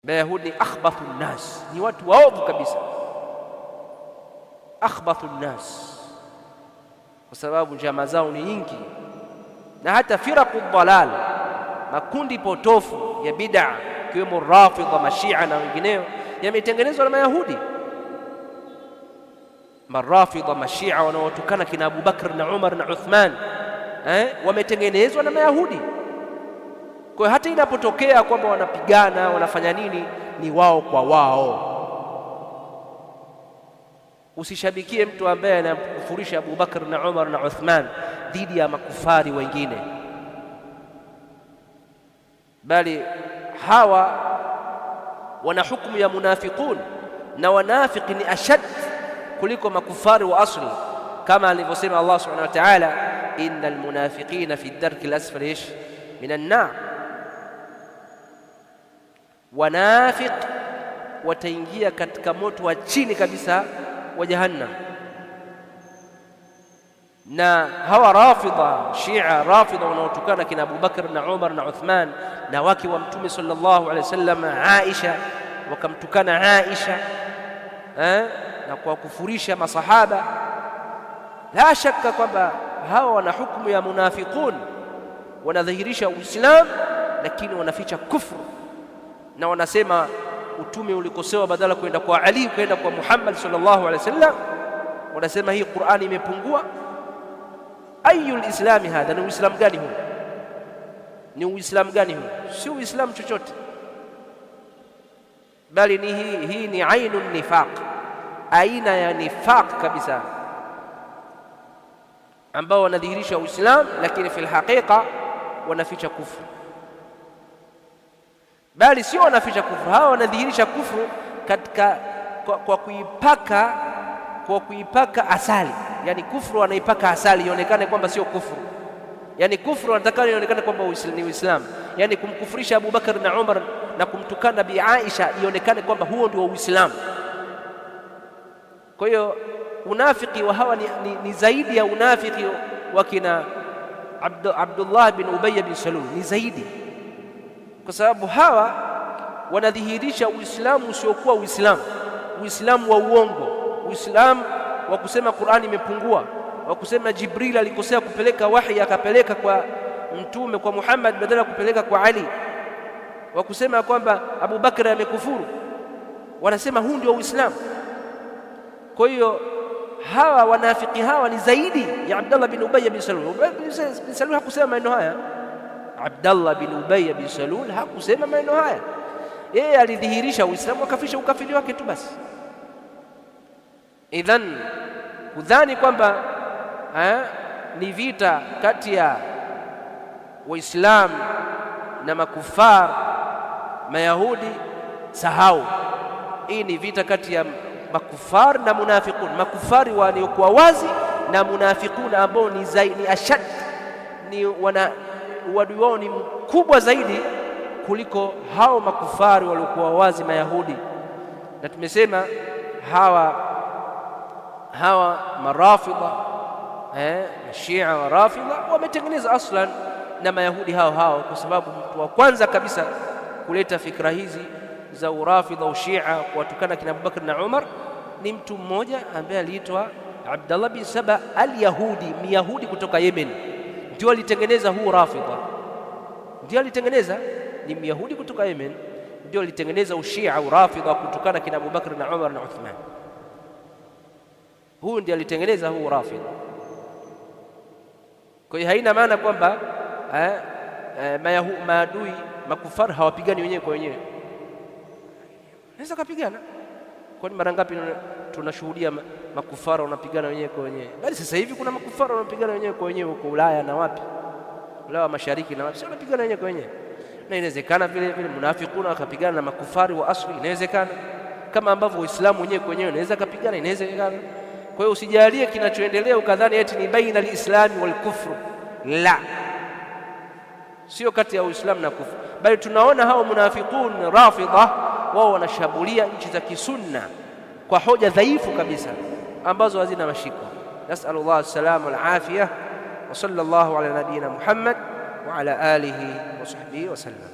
Mayahudi akhbathu nnas, ni watu waovu kabisa, akhbathu nnas, kwa sababu njama zao ni nyingi. Na hata firaqu dhalal, makundi potofu ya bid'a kiwemo Rafidha, Mashia na wengineo, yametengenezwa na Mayahudi. Marafidha, Mashia wanaotokana kina Abu Bakr na Umar na Uthman, wametengenezwa na Mayahudi. Kwa hiyo hata inapotokea kwamba wanapigana wanafanya nini, ni wao kwa wao. Usishabikie mtu ambaye anakufurisha Abu Bakr na Umar na Uthman dhidi ya makufari wengine, bali hawa wana hukumu ya munafiqun, na wanafiki ni ashad kuliko makufari wa asli, kama alivyosema Allah subhanahu wa ta'ala, innal munafiqina fi ad-darki al-asfali minan nar. Wanafiq wataingia katika moto wa chini kabisa wa jahannam. Na hawa Rafidha, Shia Rafidha wanaotokana kina Abu Bakr na Umar na Uthman na wake wa Mtume sallallahu alaihi wasallam Aisha, wakamtukana Aisha na kwa kufurisha masahaba, la shaka kwamba hawa wana hukumu ya munafiqun, wanadhihirisha Uislamu lakini wanaficha kufru, na wanasema utume ulikosewa, badala kwenda kwa Ali kwenda kwa Muhammad sallallahu alaihi wasallam, wanasema hii Qur'ani imepungua. Ayul islami hadha, ni Uislamu gani huu? Ni Uislamu gani huu? Si Uislamu chochote, bali ni hii ni ainu nifaq, aina ya nifaq kabisa, ambao wanadhihirisha Uislamu lakini fil haqiqa wanaficha kufru. Bali sio wanaficha kufru, hawa wanadhihirisha kufru katika kwa kuipaka asali. Yani kufru wanaipaka asali ionekane kwamba sio kufru, yani kufru wanataka ionekane kwamba ni Uislamu. Yani kumkufurisha Abu Bakar na Umar na kumtukana Bi Aisha ionekane kwamba huo ndio Uislamu. Kwa hiyo unafiki wa hawa ni zaidi ya unafiki wa kina Abdullah bin Ubay bin Salul, ni zaidi, kwa sababu hawa wanadhihirisha Uislamu usiokuwa Uislamu, Uislamu wa uongo, Uislamu wa kusema Qur'ani imepungua, wa kusema Jibril alikosea kupeleka wahi akapeleka kwa mtume kwa Muhammad badala kupeleka kwa Ali, wa kusema kwamba Abu Bakr amekufuru, wanasema huu ndio Uislamu. Kwa hiyo hawa wanafiki hawa ni zaidi ya Abdullah bin Ubay bin Salul. Ubay bin Salul hakusema maneno haya, Abdullah bin Ubay bin Salul hakusema maneno haya, yeye alidhihirisha Uislamu akafisha ukafiri wake tu basi. Idhan kudhani kwamba ni vita kati ya Waislamu na makufar Mayahudi, sahau. Hii ni vita kati ya makufar na munafiqun, makufari waliokuwa wazi na munafiqun ambao ni ashad, ni uadui wao ni mkubwa zaidi kuliko hao makufari waliokuwa wazi Mayahudi. Na tumesema hawa marafidha Shia wa Rafidha wametengeneza aslan na Mayahudi hao, kwa sababu mtu wa kwanza kabisa kuleta fikra hizi za urafidha au Shia kuwatukana kina Abu Bakr na Umar ni mtu mmoja ambaye aliitwa Abdullah bin Saba al-Yahudi, Myahudi kutoka Yemen. Ndio alitengeneza huu Rafidha, ndio alitengeneza, ni Myahudi kutoka Yemen, ndio alitengeneza ushia au Rafidha kutukana kina Abu Bakr na Umar na Uthman. Huyu ndiye alitengeneza huu Rafidha. Kwa hiyo haina maana kwamba maadui makufar hawapigani wenyewe kwa wenyewe, naweza kupigana. Kwani mara ngapi tunashuhudia makufara wanapigana wenyewe kwa wenyewe? Bali sasa hivi kuna makufara wanapigana wenyewe kwa wenyewe huko Ulaya na wapi, Ulaya Mashariki na wapi, sio wanapigana wenyewe kwa wenyewe. Na inawezekana vile vile munafiquna wakapigana na makufari wa asli, inawezekana, kama ambavyo Uislamu wenyewe kwa wenyewe inaweza kupigana, inawezekana. Kwa hiyo usijalie kinachoendelea ukadhani eti ni baina al-islami wal kufru, la, sio kati ya Uislamu na kufru, bali tunaona hao munafiqun Rafidha wao wanashambulia nchi za kisunna kwa hoja dhaifu kabisa ambazo hazina mashiko. Nasallallahu as-salama wal afiyah, wa sallallahu ala nabiyina Muhammad wa ala alihi wa sahbihi wa sallam.